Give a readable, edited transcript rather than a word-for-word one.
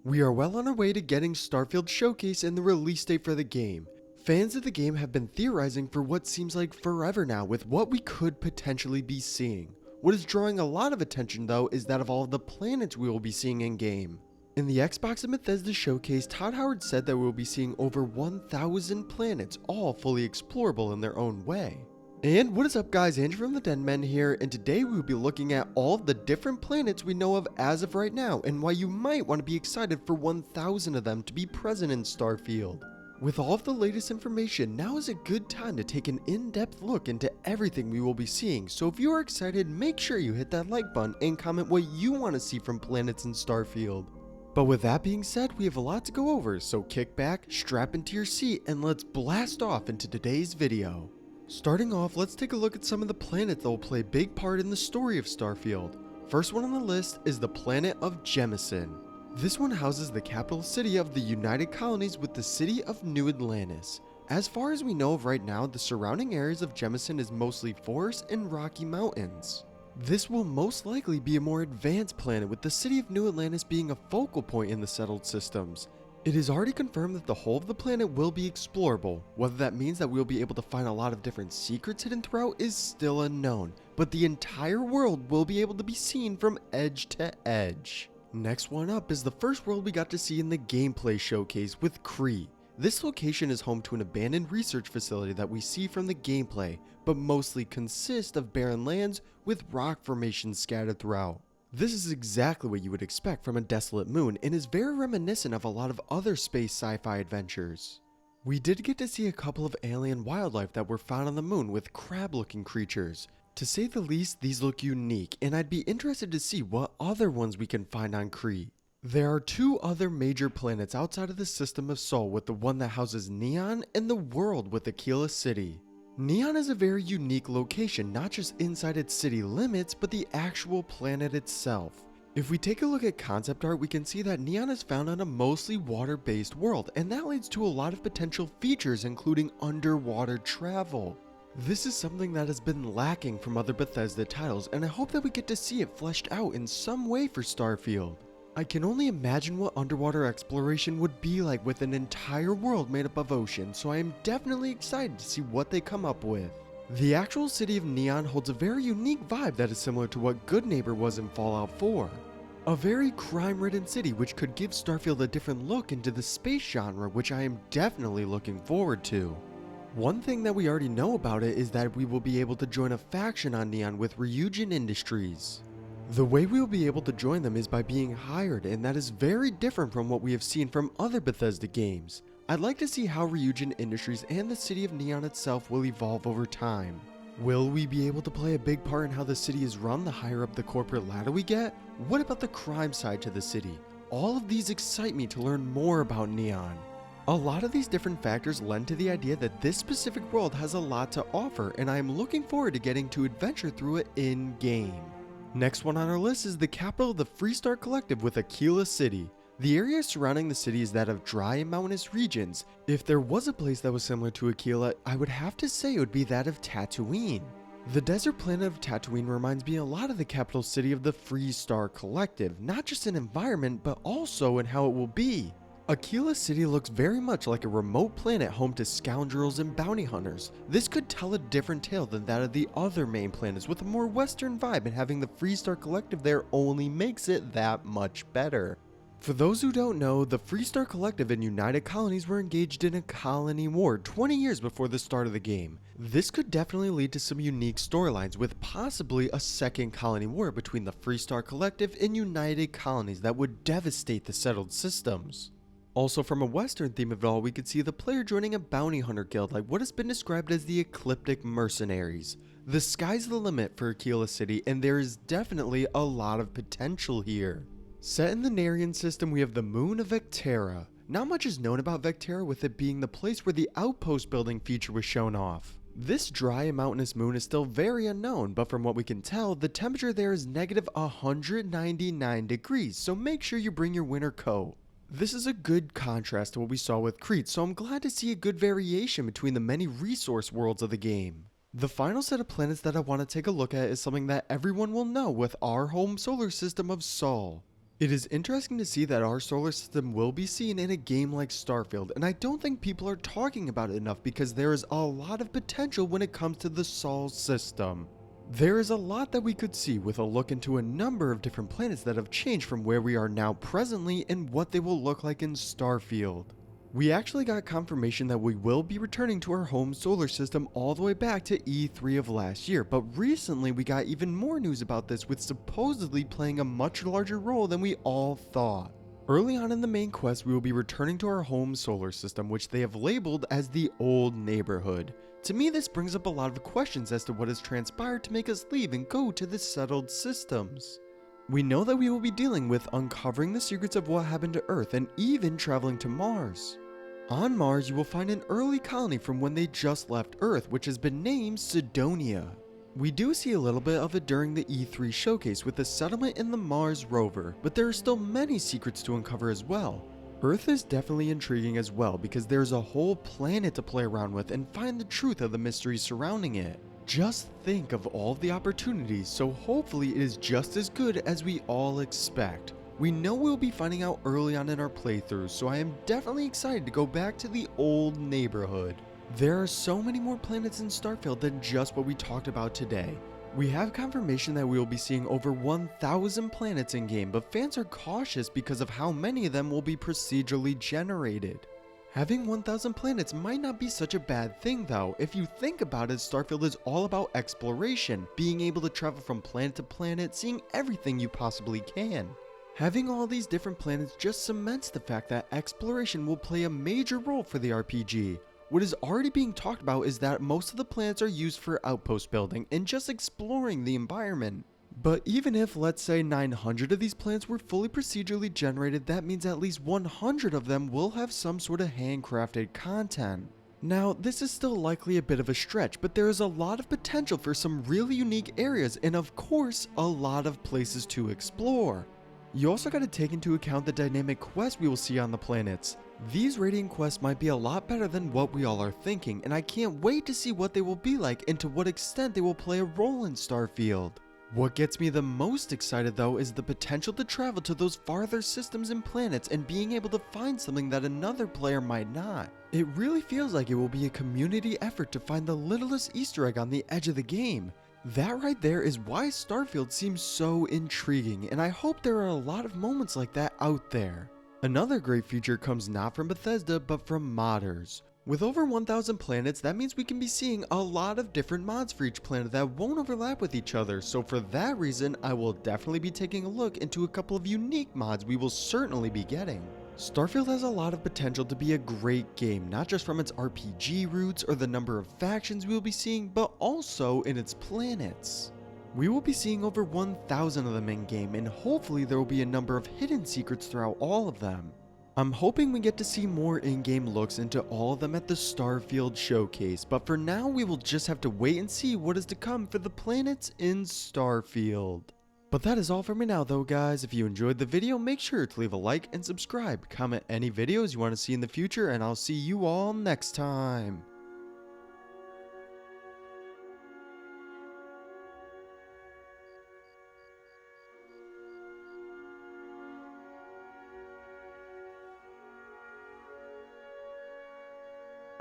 We are well on our way to getting Starfield Showcase and the release date for the game. Fans of the game have been theorizing for what seems like forever now with what we could potentially be seeing. What is drawing a lot of attention though is that of all of the planets we will be seeing in game. In the Xbox and Bethesda showcase, Todd Howard said that we will be seeing over 1,000 planets, all fully explorable in their own way. And what is up guys, Andrew from the Den Men here, and today we will be looking at all of the different planets we know of as of right now, and why you might want to be excited for 1,000 of them to be present in Starfield. With all of the latest information, now is a good time to take an in-depth look into everything we will be seeing, so if you are excited, make sure you hit that like button and comment what you want to see from planets in Starfield. But with that being said, we have a lot to go over, so kick back, strap into your seat, and let's blast off into today's video. Starting off, let's take a look at some of the planets that will play a big part in the story of Starfield. First one on the list is the planet of Jemison. This one houses the capital city of the United Colonies with the city of New Atlantis. As far as we know of right now, the surrounding areas of Jemison is mostly forest and rocky mountains. This will most likely be a more advanced planet, with the city of New Atlantis being a focal point in the settled systems. It is already confirmed that the whole of the planet will be explorable. Whether that means that we'll be able to find a lot of different secrets hidden throughout is still unknown, but the entire world will be able to be seen from edge to edge. Next one up is the first world we got to see in the gameplay showcase with Cree. This location is home to an abandoned research facility that we see from the gameplay, but mostly consists of barren lands with rock formations scattered throughout. This is exactly what you would expect from a desolate moon and is very reminiscent of a lot of other space sci-fi adventures. We did get to see a couple of alien wildlife that were found on the moon with crab-looking creatures. To say the least, these look unique, and I'd be interested to see what other ones we can find on Cree. There are two other major planets outside of the system of Sol, with the one that houses Neon and the world with Aquila City. Neon is a very unique location, not just inside its city limits, but the actual planet itself. If we take a look at concept art, we can see that Neon is found on a mostly water-based world, and that leads to a lot of potential features including underwater travel. This is something that has been lacking from other Bethesda titles, and I hope that we get to see it fleshed out in some way for Starfield. I can only imagine what underwater exploration would be like with an entire world made up of ocean, so I am definitely excited to see what they come up with. The actual city of Neon holds a very unique vibe that is similar to what Good Neighbor was in Fallout 4. A very crime-ridden city which could give Starfield a different look into the space genre, which I am definitely looking forward to. One thing that we already know about it is that we will be able to join a faction on Neon with Ryujin Industries. The way we will be able to join them is by being hired, and that is very different from what we have seen from other Bethesda games. I'd like to see how Ryujin Industries and the city of Neon itself will evolve over time. Will we be able to play a big part in how the city is run the higher up the corporate ladder we get? What about the crime side to the city? All of these excite me to learn more about Neon. A lot of these different factors lend to the idea that this specific world has a lot to offer, and I am looking forward to getting to adventure through it in-game. Next one on our list is the capital of the Freestar Collective with Aquila City. The area surrounding the city is that of dry and mountainous regions. If there was a place that was similar to Aquila, I would have to say it would be that of Tatooine. The desert planet of Tatooine reminds me a lot of the capital city of the Freestar Collective, not just in environment, but also in how it will be. Aquila City looks very much like a remote planet home to scoundrels and bounty hunters. This could tell a different tale than that of the other main planets, with a more western vibe, and having the Freestar Collective there only makes it that much better. For those who don't know, the Freestar Collective and United Colonies were engaged in a colony war 20 years before the start of the game. This could definitely lead to some unique storylines, with possibly a second colony war between the Freestar Collective and United Colonies that would devastate the settled systems. Also, from a western theme of it all, we could see the player joining a bounty hunter guild like what has been described as the Ecliptic Mercenaries. The sky's the limit for Aquila City, and there is definitely a lot of potential here. Set in the Narian system, we have the moon of Vectera. Not much is known about Vectera, with it being the place where the outpost building feature was shown off. This dry and mountainous moon is still very unknown, but from what we can tell, the temperature there is negative 199 degrees, so make sure you bring your winter coat. This is a good contrast to what we saw with Crete, so I'm glad to see a good variation between the many resource worlds of the game. The final set of planets that I want to take a look at is something that everyone will know with our home solar system of Sol. It is interesting to see that our solar system will be seen in a game like Starfield, and I don't think people are talking about it enough because there is a lot of potential when it comes to the Sol system. There is a lot that we could see with a look into a number of different planets that have changed from where we are now presently and what they will look like in Starfield. We actually got confirmation that we will be returning to our home solar system all the way back to E3 of last year, but recently we got even more news about this, with supposedly playing a much larger role than we all thought. Early on in the main quest, we will be returning to our home solar system, which they have labeled as the Old Neighborhood. To me, this brings up a lot of questions as to what has transpired to make us leave and go to the settled systems. We know that we will be dealing with uncovering the secrets of what happened to Earth and even traveling to Mars. On Mars, you will find an early colony from when they just left Earth, which has been named Sidonia. We do see a little bit of it during the E3 showcase with the settlement in the Mars rover, but there are still many secrets to uncover as well. Earth is definitely intriguing as well because there's a whole planet to play around with and find the truth of the mysteries surrounding it. Just think of all of the opportunities, so hopefully it is just as good as we all expect. We know we'll be finding out early on in our playthroughs, so I am definitely excited to go back to the Old Neighborhood. There are so many more planets in Starfield than just what we talked about today. We have confirmation that we will be seeing over 1,000 planets in game, but fans are cautious because of how many of them will be procedurally generated. Having 1,000 planets might not be such a bad thing though. If you think about it, Starfield is all about exploration, being able to travel from planet to planet, seeing everything you possibly can. Having all these different planets just cements the fact that exploration will play a major role for the RPG. What is already being talked about is that most of the planets are used for outpost building and just exploring the environment. But even if, let's say, 900 of these planets were fully procedurally generated, that means at least 100 of them will have some sort of handcrafted content. Now, this is still likely a bit of a stretch, but there is a lot of potential for some really unique areas and of course, a lot of places to explore. You also got to take into account the dynamic quests we will see on the planets. These Radiant quests might be a lot better than what we all are thinking, and I can't wait to see what they will be like and to what extent they will play a role in Starfield. What gets me the most excited though is the potential to travel to those farther systems and planets and being able to find something that another player might not. It really feels like it will be a community effort to find the littlest Easter egg on the edge of the game. That right there is why Starfield seems so intriguing, and I hope there are a lot of moments like that out there. Another great feature comes not from Bethesda, but from modders. With over 1,000 planets, that means we can be seeing a lot of different mods for each planet that won't overlap with each other, so for that reason, I will definitely be taking a look into a couple of unique mods we will certainly be getting. Starfield has a lot of potential to be a great game, not just from its RPG roots or the number of factions we will be seeing, but also in its planets. We will be seeing over 1,000 of them in game, and hopefully there will be a number of hidden secrets throughout all of them. I'm hoping we get to see more in-game looks into all of them at the Starfield showcase, but for now we will just have to wait and see what is to come for the planets in Starfield. But that is all for me now though guys. If you enjoyed the video, make sure to leave a like and subscribe. Comment any videos you want to see in the future, and I'll see you all next time.